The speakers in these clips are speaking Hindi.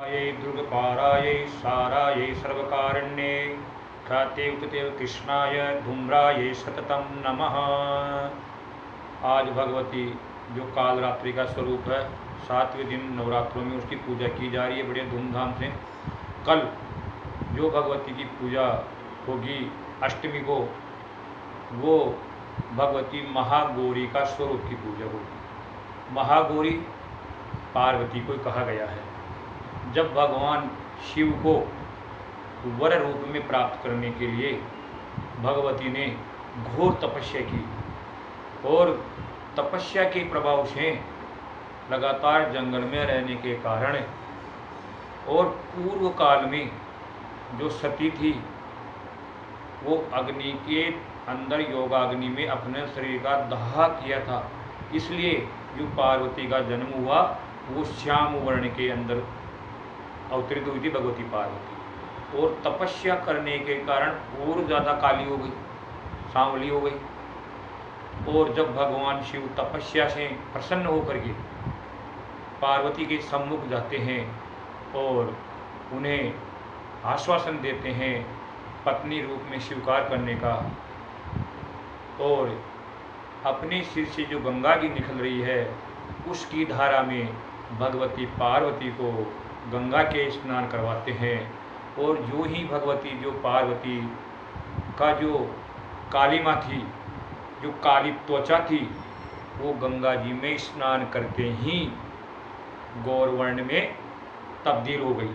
यै दुर्गपारायै सारायै सर्वकारिण्ये ख्याते उतते कृष्णाय धूम्रायै सततम नमः। आज भगवती जो कालरात्रि का स्वरूप है, 7वें दिन नवरात्रों में उसकी पूजा की जा रही है बड़े धूमधाम से। कल जो भगवती की पूजा होगी अष्टमी को, वो भगवती महागौरी का स्वरूप की पूजा होगी। महागौरी पार्वती को कहा गया है। जब भगवान शिव को वर रूप में प्राप्त करने के लिए भगवती ने घोर तपस्या की और तपस्या के प्रभाव से लगातार जंगल में रहने के कारण और पूर्व काल में जो सती थी वो अग्नि के अंदर योगाग्नि में अपने शरीर का दाह किया था, इसलिए जो पार्वती का जन्म हुआ वो श्याम वर्ण के अंदर अवतरित हुई थी भगवती पार्वती। और तपस्या करने के कारण और ज़्यादा काली हो गई, सांवली हो गई। और जब भगवान शिव तपस्या से प्रसन्न होकर के पार्वती के सम्मुख जाते हैं और उन्हें आश्वासन देते हैं पत्नी रूप में स्वीकार करने का, और अपने सिर से जो गंगा जी निकल रही है उसकी धारा में भगवती पार्वती को गंगा के स्नान करवाते हैं। और जो ही भगवती जो पार्वती का जो कालिमा थी, जो काली त्वचा थी, वो गंगा जी में स्नान करते ही गौरवर्ण में तब्दील हो गई,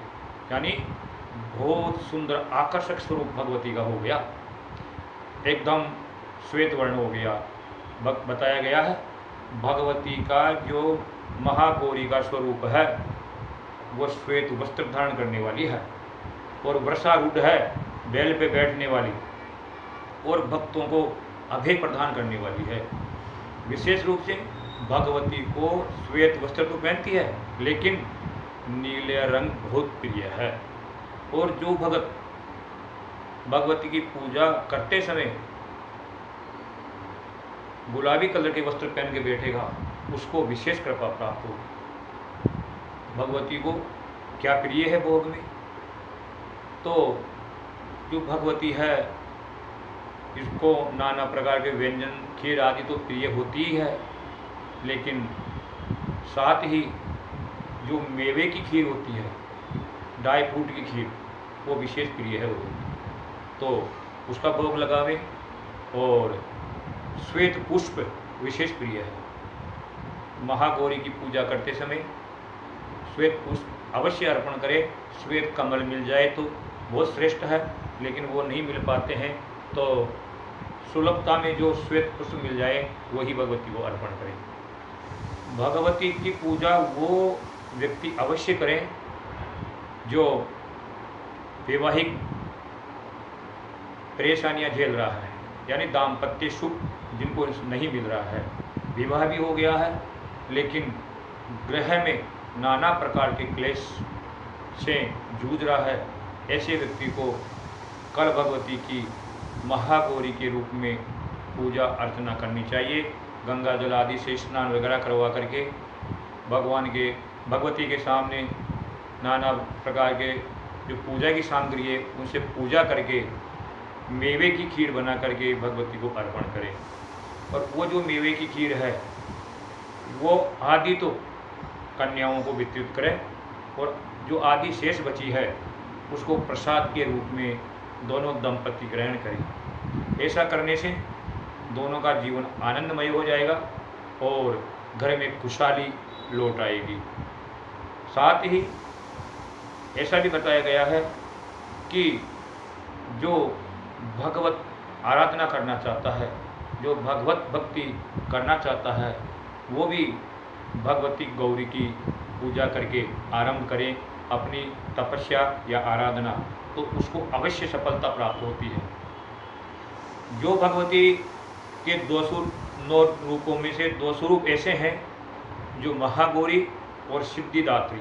यानी बहुत सुंदर आकर्षक स्वरूप भगवती का हो गया, एकदम श्वेत वर्ण हो गया। बताया गया है भगवती का जो महागौरी का स्वरूप है वो श्वेत वस्त्र धारण करने वाली है और वृषारूढ़ है, बैल पे बैठने वाली, और भक्तों को अभय प्रदान करने वाली है। विशेष रूप से भगवती को श्वेत वस्त्र तो पहनती है लेकिन नीले रंग बहुत प्रिय है। और जो भगत भगवती की पूजा करते समय गुलाबी कलर के वस्त्र पहन के बैठेगा उसको विशेष कृपा प्राप्त होगी। भगवती को क्या प्रिय है भोग में, तो जो भगवती है इसको नाना प्रकार के व्यंजन खीर आदि तो प्रिय होती ही है, लेकिन साथ ही जो मेवे की खीर होती है, ड्राई फ्रूट की खीर, वो विशेष प्रिय है भगवती, तो उसका भोग लगावे। और श्वेत पुष्प विशेष प्रिय है। महागौरी की पूजा करते समय श्वेत पुष्प अवश्य अर्पण करें। श्वेत कमल मिल जाए तो बहुत श्रेष्ठ है, लेकिन वो नहीं मिल पाते हैं तो सुलभता में जो श्वेत पुष्प मिल जाए वही भगवती को अर्पण करें। भगवती की पूजा वो व्यक्ति अवश्य करें जो वैवाहिक परेशानियां झेल रहा है, यानी दाम्पत्य सुख जिनको नहीं मिल रहा है, विवाह भी हो गया है लेकिन गृह में नाना प्रकार के क्लेश से जूझ रहा है, ऐसे व्यक्ति को कल भगवती की महागौरी के रूप में पूजा अर्चना करनी चाहिए। गंगा जल आदि से स्नान वगैरह करवा करके भगवती के सामने नाना प्रकार के जो पूजा की सामग्री है उनसे पूजा करके मेवे की खीर बना करके भगवती को अर्पण करें। और वो जो मेवे की खीर है वो आदि तो कन्याओं को वितरित करें और जो आदि शेष बची है उसको प्रसाद के रूप में दोनों दंपति ग्रहण करें। ऐसा करने से दोनों का जीवन आनंदमय हो जाएगा और घर में खुशहाली लौट आएगी। साथ ही ऐसा भी बताया गया है कि जो भगवत आराधना करना चाहता है, जो भगवत भक्ति करना चाहता है, वो भी भगवती गौरी की पूजा करके आरंभ करें अपनी तपस्या या आराधना, तो उसको अवश्य सफलता प्राप्त होती है। जो भगवती के 209 रूपों में से 2 स्वरूप ऐसे हैं जो महागौरी और सिद्धिदात्री।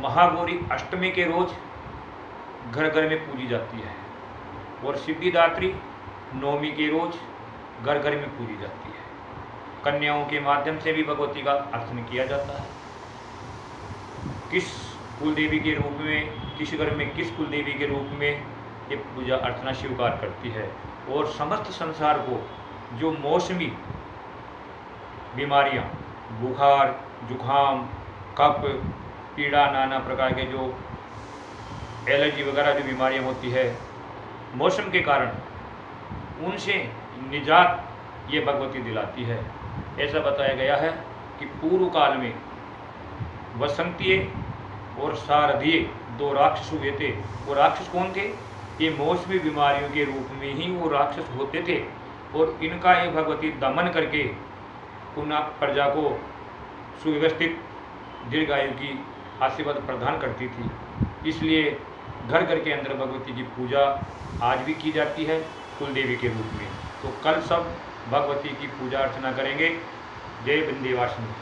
महागौरी अष्टमी के रोज घर घर में पूजी जाती है और सिद्धिदात्री नवमी के रोज घर घर में पूजी जाती है। कन्याओं के माध्यम से भी भगवती का अर्चन किया जाता है। किस कुल देवी के रूप में, किस घर में किस कुल देवी के रूप में ये पूजा अर्चना स्वीकार करती है। और समस्त संसार को जो मौसमी बीमारियां, बुखार, जुखाम, कफ, पीड़ा, नाना प्रकार के जो एलर्जी वगैरह जो बीमारियां होती है मौसम के कारण, उनसे निजात ये भगवती दिलाती है। ऐसा बताया गया है कि पूर्व काल में वसंतीय और शारदीय दो राक्षस हुए थे। वो राक्षस कौन थे? ये मौसमी बीमारियों के रूप में ही वो राक्षस होते थे और इनका ये भगवती दमन करके पुनः प्रजा को सुव्यवस्थित दीर्घायु की आशीर्वाद प्रदान करती थी। इसलिए घर घर के अंदर भगवती की पूजा आज भी की जाती है कुल देवी के रूप में। तो कल सब भगवती की पूजा अर्चना करेंगे। जय विंध्यवासिनी।